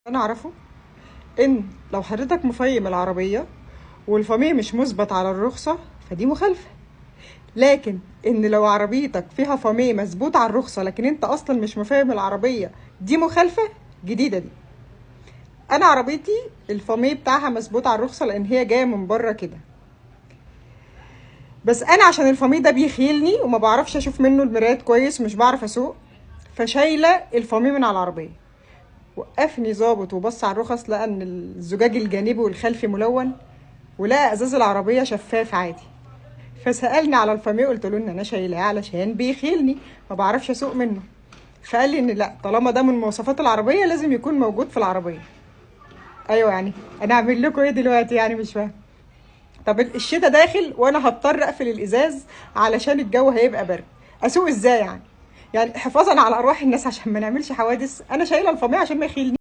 انا اعرفه ان لو حضرتك مفيم العربيه والفميه مش مثبت على الرخصه فدي مخالفه. لكن ان لو عربيتك فيها فميه مثبوت على الرخصه لكن انت اصلا مش مفيم العربيه، دي مخالفه جديده دي. انا عربيتي الفميه بتاعها مثبوت على الرخصه لان هي جايه من بره كده، بس انا عشان الفميه ده بيخيلني وما بعرفش اشوف منه المرايات كويس، مش بعرف اسوق، فشايله الفميه من على العربيه. وقفني ظابط وبص على الرخص، لقى ان الزجاج الجانبي والخلفي ملون، ولقى ازاز العربيه شفاف عادي. فسالني على الفاميه، قلت له ان انا شايلاه علشان بيخيلني ما بعرفش اسوق منه. فقال لي ان لا، طالما ده من مواصفات العربيه لازم يكون موجود في العربيه. ايوه يعني انا اعمل لكم ايه دلوقتي؟ يعني مش فاهم. طب الشتاء داخل وانا هضطر اقفل الازاز علشان الجو هيبقى برد، اسوق ازاي يعني؟ يعني حفاظا على ارواح الناس عشان ما نعملش حوادث، انا شايله الفاميه عشان ما يخيلني.